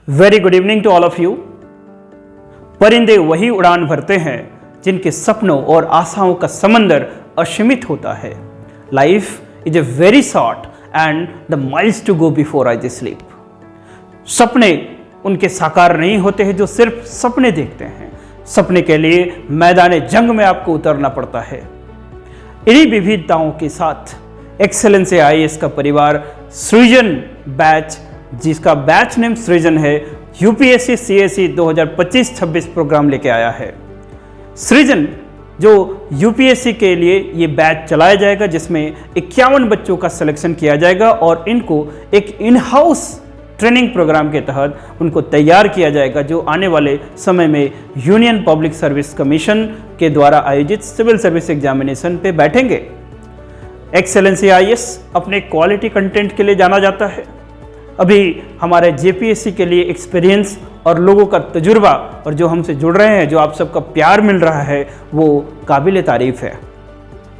Very good evening to all of you. परिंदे वही उड़ान भरते हैं जिनके सपनों और आशाओं का समंदर असीमित होता है। Life is a very short and the miles to go before I sleep. सपने उनके साकार नहीं होते हैं जो सिर्फ सपने देखते हैं। सपने के लिए मैदान जंग में आपको उतरना पड़ता है। इन्हीं विविधताओं के साथ एक्सेलेंस आईएएस का परिवार सृजन बैच, जिसका बैच नेम सृजन है, यूपीएससी सीएसई 2025-26 प्रोग्राम लेके आया है। सृजन जो यूपीएससी के लिए ये बैच चलाया जाएगा, जिसमें 51 बच्चों का सिलेक्शन किया जाएगा और इनको एक इन हाउस ट्रेनिंग प्रोग्राम के तहत उनको तैयार किया जाएगा, जो आने वाले समय में यूनियन पब्लिक सर्विस कमीशन के द्वारा आयोजित सिविल सर्विस एग्जामिनेशन पे बैठेंगे। एक्सेलेंसी आईएएस अपने क्वालिटी कंटेंट के लिए जाना जाता है। अभी हमारे जेपीएससी के लिए एक्सपीरियंस और लोगों का तजुर्बा और जो हमसे जुड़ रहे हैं, जो आप सबका प्यार मिल रहा है, वो काबिल तारीफ है।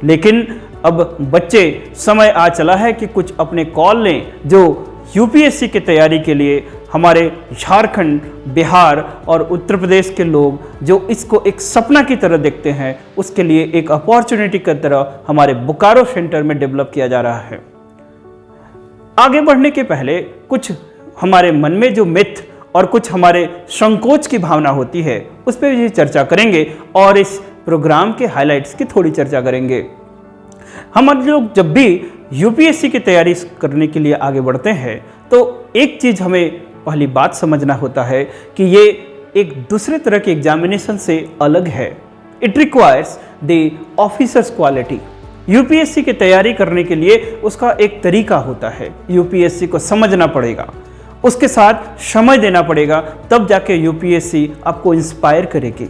लेकिन अब बच्चे समय आ चला है कि कुछ अपने कॉल लें, जो यूपीएससी की तैयारी के लिए हमारे झारखंड, बिहार और उत्तर प्रदेश के लोग जो इसको एक सपना की तरह देखते हैं, उसके लिए एक अपॉर्चुनिटी की तरह हमारे बोकारो सेंटर में डेवलप किया जा रहा है। आगे बढ़ने के पहले कुछ हमारे मन में जो मिथ और कुछ हमारे संकोच की भावना होती है, उस पर भी चर्चा करेंगे और इस प्रोग्राम के हाइलाइट्स की थोड़ी चर्चा करेंगे। हम लोग जब भी यूपीएससी की तैयारी करने के लिए आगे बढ़ते हैं, तो एक चीज़ हमें पहली बात समझना होता है कि ये एक दूसरे तरह के एग्जामिनेशन से अलग है। It requires the officers quality. UPSC की तैयारी करने के लिए उसका एक तरीका होता है। यूपीएससी को समझना पड़ेगा, उसके साथ समय देना पड़ेगा, तब जाके यूपीएससी आपको इंस्पायर करेगी।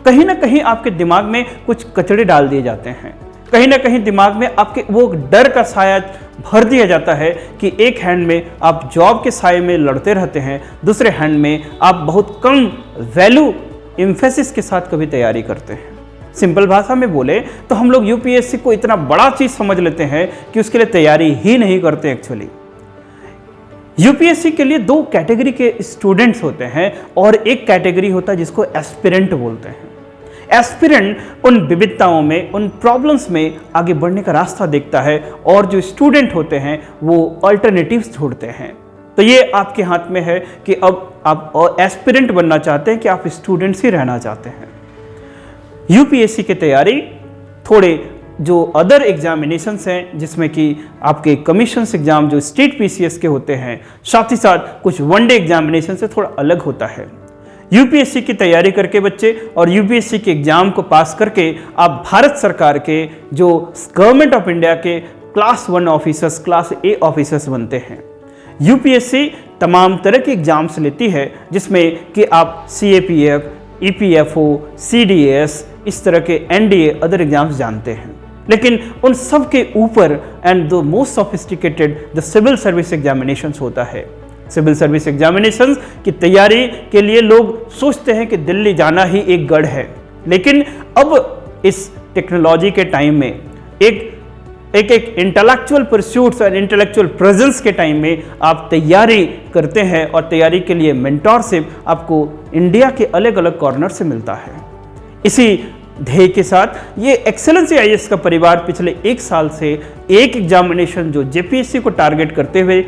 कहीं ना कहीं आपके दिमाग में कुछ कचड़े डाल दिए जाते हैं, कहीं ना कहीं दिमाग में आपके वो डर का साया भर दिया जाता है कि एक हैंड में आप जॉब के साये में लड़ते रहते हैं, दूसरे हैंड में आप बहुत कम वैल्यू एम्फेसिस के साथ कभी तैयारी करते हैं। सिंपल भाषा में बोले तो हम लोग यूपीएससी को इतना बड़ा चीज समझ लेते हैं कि उसके लिए तैयारी ही नहीं करते। एक्चुअली यूपीएससी के लिए दो कैटेगरी के स्टूडेंट्स होते हैं और एक कैटेगरी होता है जिसको एस्पिरेंट बोलते हैं। एस्पिरेंट उन विविधताओं में, उन प्रॉब्लम्स में आगे बढ़ने का रास्ता देखता है और जो स्टूडेंट होते हैं वो अल्टरनेटिव्स ढूंढते हैं। तो ये आपके हाथ में है कि अब आप एस्पिरेंट बनना चाहते हैं कि आप स्टूडेंट्स ही रहना चाहते हैं। यूपीएससी की तैयारी थोड़े जो अदर एग्जामिनेशंस हैं, जिसमें कि आपके कमीशंस एग्जाम जो स्टेट पीसीएस के होते हैं, साथ ही साथ कुछ वनडे एग्जामिनेशन से थोड़ा अलग होता है। यूपीएससी की तैयारी करके बच्चे और यूपीएससी के एग्जाम को पास करके आप भारत सरकार के जो गवर्नमेंट ऑफ इंडिया के क्लास 1 ऑफिसर्स, क्लास ए ऑफिसर्स बनते हैं। यूपीएससी तमाम तरह के एग्जाम्स लेती है, जिसमें कि आप सीएपीएफ, ईपीएफओ, सीडीएस, इस तरह के एनडीए अदर एग्जाम्स जानते हैं। लेकिन उन सब के ऊपर and the most sophisticated the civil service examinations होता है। सिविल सर्विस एग्जामिनेशंस की तैयारी के लिए लोग सोचते हैं कि दिल्ली जाना ही एक गढ़ है, लेकिन अब इस टेक्नोलॉजी के टाइम में एक इंटेलेक्चुअल परस्यूट्स और इंटेलेक्चुअल प्रेजेंस के टाइम में आप तैयारी करते हैं और तैयारी के लिए मेंटोरशिप आपको इंडिया के अलग अलग कॉर्नर से मिलता है। इसी ध्येय के साथ ये एक्सेलेंसी आईएएस का परिवार पिछले 1 साल से एक एग्जामिनेशन जो जेपीएससी को टारगेट करते हुए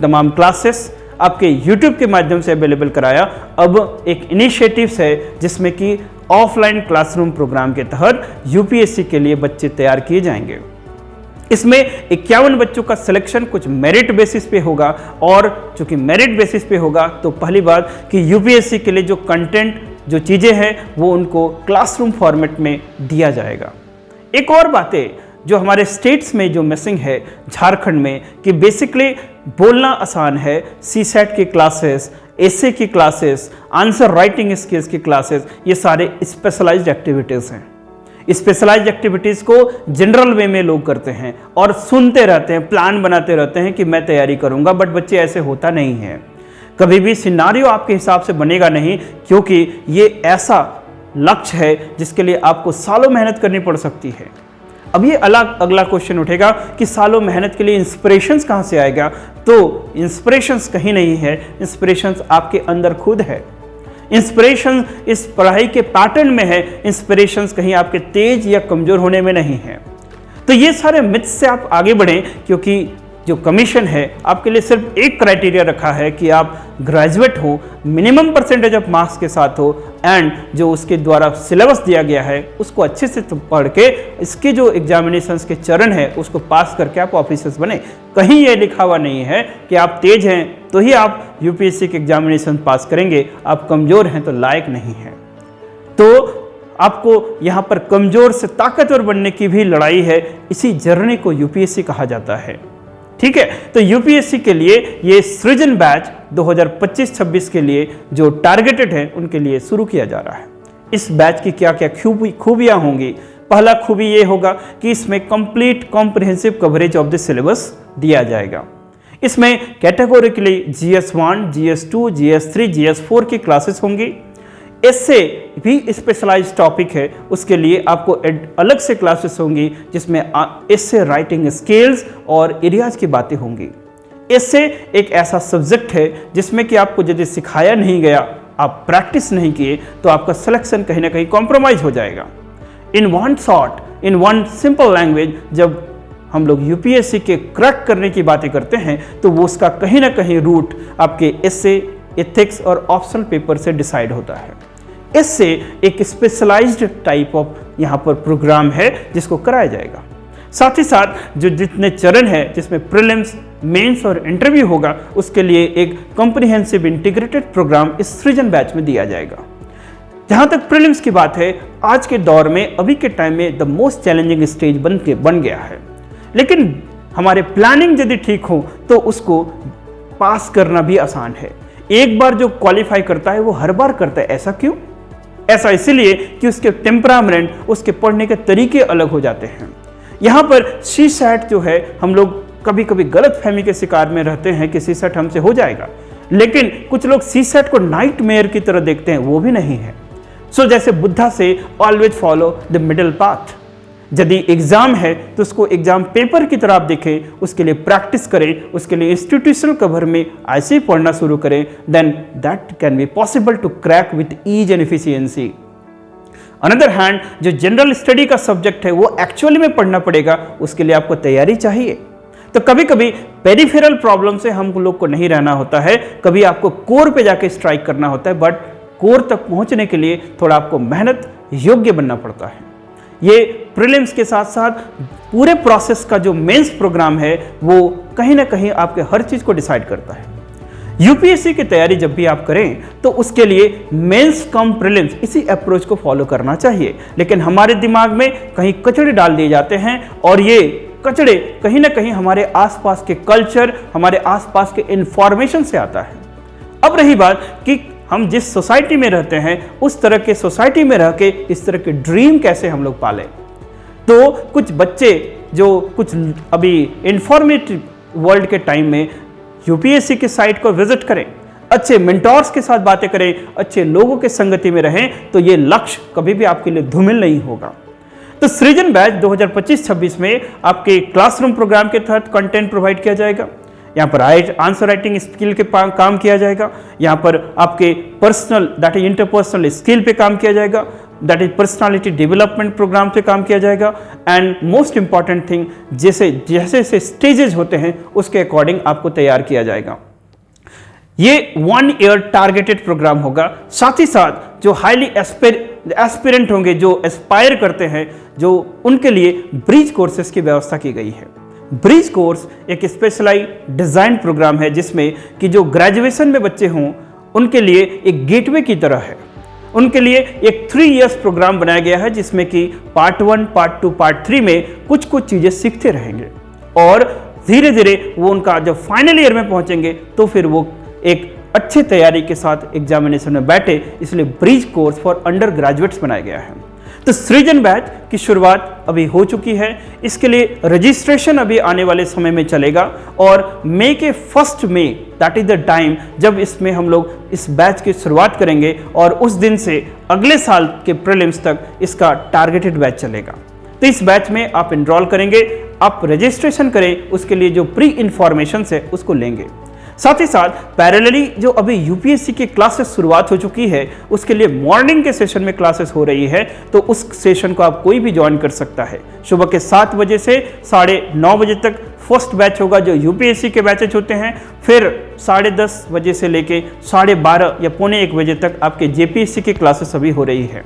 तमाम क्लासेस आपके YouTube के माध्यम से अवेलेबल कराया। अब एक इनिशिएटिव्स है जिसमें कि ऑफलाइन क्लासरूम प्रोग्राम के तहत यूपीएससी के लिए बच्चे तैयार किए जाएंगे। इसमें 51 बच्चों का सिलेक्शन कुछ मेरिट बेसिस पे होगा, और चूंकि मेरिट बेसिस पे होगा तो पहली बात कि यूपीएससी के लिए जो कंटेंट, जो चीज़ें हैं, वो उनको क्लासरूम फॉर्मेट में दिया जाएगा। एक और बातें जो हमारे स्टेट्स में जो मिसिंग है झारखंड में, कि बेसिकली बोलना आसान है, सीसेट की क्लासेस, एसए की क्लासेस, आंसर राइटिंग स्किल्स की क्लासेस, ये सारे स्पेशलाइज्ड एक्टिविटीज़ हैं। स्पेशलाइज्ड एक्टिविटीज़ को जनरल वे में लोग करते हैं और सुनते रहते हैं, प्लान बनाते रहते हैं कि मैं तैयारी करूंगा, बट बच्चे ऐसे होता नहीं है। कभी भी सिनारियो आपके हिसाब से बनेगा नहीं, क्योंकि ये ऐसा लक्ष्य है जिसके लिए आपको सालों मेहनत करनी पड़ सकती है। अब ये अगला क्वेश्चन उठेगा कि सालों मेहनत के लिए इंस्पिरेशंस कहाँ से आएगा? तो इंस्पिरेशंस कहीं नहीं है, इंस्पिरेशंस आपके अंदर खुद है। इंस्पिरेशन इस पढ़ाई के पैटर्न में है, इंस्पिरेशंस कहीं आपके तेज या कमजोर होने में नहीं है। तो ये सारे मिथ्स से आप आगे बढ़ें, क्योंकि जो कमीशन है आपके लिए सिर्फ एक क्राइटेरिया रखा है कि आप ग्रेजुएट हो, मिनिमम परसेंटेज ऑफ मार्क्स के साथ हो, एंड जो उसके द्वारा सिलेबस दिया गया है उसको अच्छे से पढ़ के इसके जो एग्जामिनेशंस के चरण है उसको पास करके आप ऑफिसर्स बने। कहीं ये लिखा हुआ नहीं है कि आप तेज हैं तो ही आप यूपीएससी के एग्जामिनेशन पास करेंगे, आप कमज़ोर हैं तो लायक नहीं हैं। तो आपको यहाँ पर कमज़ोर से ताकतवर बनने की भी लड़ाई है, इसी जर्नी को यूपीएससी कहा जाता है। ठीक है, तो यूपीएससी के लिए ये सृजन बैच 2025-26 के लिए जो टारगेटेड है उनके लिए शुरू किया जा रहा है। इस बैच की क्या क्या खूबियां होंगी? पहला खूबी ये होगा कि इसमें complete comprehensive coverage of the syllabus दिया जाएगा। इसमें categorically GS1, GS2, GS3, GS4 की क्लासेस होंगी। इससे भी स्पेशलाइज्ड टॉपिक है, उसके लिए आपको अलग से क्लासेस होंगी जिसमें इससे राइटिंग स्किल्स और एरियाज की बातें होंगी। इससे एक ऐसा सब्जेक्ट है जिसमें कि आपको यदि सिखाया नहीं गया, आप प्रैक्टिस नहीं किए, तो आपका सिलेक्शन कहीं ना कहीं कॉम्प्रोमाइज हो जाएगा। In one short, in one simple language, जब हम लोग यूपीएससी के क्रैक करने की बातें करते हैं तो वो उसका कहीं ना कहीं रूट आपके एसे, एथिक्स और ऑप्शनल पेपर से डिसाइड होता है। इससे एक स्पेशलाइज्ड टाइप ऑफ यहाँ पर प्रोग्राम है जिसको कराया जाएगा। साथ ही साथ जो जितने चरण है जिसमें प्रीलिम्स, मेंस और इंटरव्यू होगा, उसके लिए एक कॉम्प्रिहेंसिव इंटीग्रेटेड प्रोग्राम इस सृजन बैच में दिया जाएगा। जहाँ तक प्रीलिम्स की बात है, आज के दौर में, अभी के टाइम में द मोस्ट चैलेंजिंग स्टेज बन गया है, लेकिन हमारे प्लानिंग यदि ठीक हो तो उसको पास करना भी आसान है। एक बार जो क्वालिफाई करता है वो हर बार करता है। ऐसा क्यों? ऐसा इसलिए कि उसके टेम्परामेंट, उसके पढ़ने के तरीके अलग हो जाते हैं। यहाँ पर CSAT जो है, हम लोग कभी कभी गलत फहमी के शिकार में रहते हैं कि CSAT हमसे हो जाएगा, लेकिन कुछ लोग CSAT को नाइटमेयर की तरह देखते हैं, वो भी नहीं है। जैसे बुद्धा से always follow the middle path. यदि एग्जाम है तो उसको एग्जाम पेपर की तरह आप देखें, उसके लिए प्रैक्टिस करें, उसके लिए इंस्टीट्यूशनल कवर में ऐसे ही पढ़ना शुरू करें, then that can be possible to crack with ease and efficiency. Another hand, जो जनरल स्टडी का सब्जेक्ट है वो एक्चुअली में पढ़ना पड़ेगा, उसके लिए आपको तैयारी चाहिए। तो कभी कभी पेरिफेरल प्रॉब्लम से हम लोग को नहीं रहना होता है, कभी आपको कोर पे जाके स्ट्राइक करना होता है, बट कोर तक पहुंचने के लिए थोड़ा आपको मेहनत योग्य बनना पड़ता है। ये प्रीलिम्स के साथ साथ पूरे प्रोसेस का जो मेंस प्रोग्राम है वो कहीं ना कहीं आपके हर चीज़ को डिसाइड करता है। यूपीएससी की तैयारी जब भी आप करें तो उसके लिए मेंस कम प्रीलिम्स, इसी अप्रोच को फॉलो करना चाहिए। लेकिन हमारे दिमाग में कहीं कचड़े डाल दिए जाते हैं और ये कचड़े कहीं ना कहीं हमारे आसपास के कल्चर, हमारे आसपास के इंफॉर्मेशन से आता है। अब रही बात कि हम जिस सोसाइटी में रहते हैं उस तरह के सोसाइटी में रह के इस तरह के ड्रीम कैसे हम लोग पालें। तो कुछ बच्चे जो कुछ अभी इंफॉर्मेटिव वर्ल्ड के टाइम में यूपीएससी के साइट को विजिट करें, अच्छे मेंटोर्स के साथ बातें करें, अच्छे लोगों के संगति में रहें, तो ये लक्ष्य कभी भी आपके लिए धूमिल नहीं होगा। तो सृजन बैच 2025-26 में आपके क्लासरूम प्रोग्राम के तहत कंटेंट प्रोवाइड किया जाएगा। यहाँ पर आंसर राइटिंग स्किल के काम किया जाएगा। यहाँ पर आपके personal, that is interpersonal skill पे काम किया जाएगा, that is personality development programme पे काम किया जाएगा। एंड मोस्ट इंपॉर्टेंट थिंग, जैसे जैसे स्टेजेस होते हैं उसके अकॉर्डिंग आपको तैयार किया जाएगा। ये 1 ईयर टारगेटेड प्रोग्राम होगा। साथ ही साथ जो हाईली एस्पिरेंट होंगे, जो एस्पायर करते हैं, जो उनके लिए ब्रिज कोर्सेज की व्यवस्था की गई है। ब्रिज कोर्स एक स्पेशलाइज्ड डिजाइन प्रोग्राम है जिसमें कि जो ग्रेजुएशन में बच्चे हों उनके लिए एक गेटवे की तरह है। उनके लिए एक 3 इयर्स प्रोग्राम बनाया गया है जिसमें कि पार्ट 1, पार्ट 2, पार्ट 3 में कुछ चीज़ें सीखते रहेंगे और धीरे धीरे वो उनका जब फाइनल ईयर में पहुंचेंगे तो फिर वो एक अच्छे तैयारी के साथ एग्जामिनेशन में बैठे, इसलिए bridge course for under graduates बनाया गया है। तो सृजन बैच की शुरुआत अभी हो चुकी है। इसके लिए रजिस्ट्रेशन अभी आने वाले समय में चलेगा और मई के 1 मई, दैट इज द टाइम जब इसमें हम लोग इस बैच की शुरुआत करेंगे और उस दिन से अगले साल के प्रीलिम्स तक इसका टारगेटेड बैच चलेगा। तो इस बैच में आप इनरोल करेंगे, आप रजिस्ट्रेशन करें, उसके लिए जो प्री इंफॉर्मेशन है उसको लेंगे। साथ ही साथ पैरेलली जो अभी यूपीएससी की क्लासेस शुरुआत हो चुकी है, उसके लिए मॉर्निंग के सेशन में क्लासेस हो रही है, तो उस सेशन को आप कोई भी ज्वाइन कर सकता है। सुबह के 7 बजे से 9:30 बजे तक फर्स्ट बैच होगा जो यूपीएससी के बैचेज होते हैं, फिर 10:30 बजे से लेके 12:30 या 1:45 बजे तक आपके जेपीएससी की क्लासेस अभी हो रही है।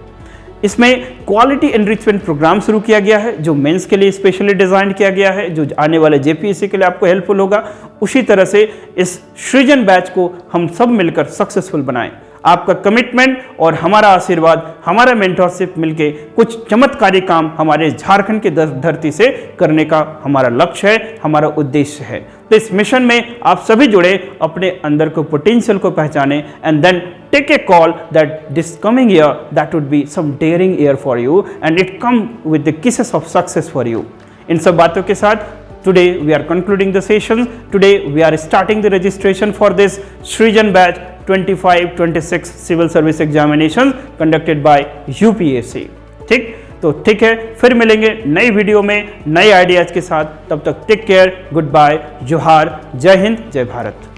इसमें क्वालिटी एनरिचमेंट प्रोग्राम शुरू किया गया है जो मेंस के लिए स्पेशली डिजाइन किया गया है, जो आने वाले जेपीएससी के लिए आपको हेल्पफुल होगा। उसी तरह से इस सृजन बैच को हम सब मिलकर सक्सेसफुल बनाएं। आपका कमिटमेंट और हमारा आशीर्वाद, हमारा मेंटरशिप मिलके कुछ चमत्कारी काम हमारे झारखंड की धरती से करने का हमारा लक्ष्य है, हमारा उद्देश्य है। तो इस मिशन में आप सभी जुड़े, अपने अंदर को पोटेंशियल को पहचाने and then take a call that this coming year that would be some daring year for you and it come with the kisses of success for you। इन सब बातों के साथ today we are concluding the session। Today we are starting the registration for this Srijan batch 25-26 civil service examinations conducted by UPSC। ठीक, तो ठीक है, फिर मिलेंगे नई वीडियो में नए आइडियाज के साथ। तब तक टेक केयर, गुड बाय, जोहार, जय हिंद, जय भारत।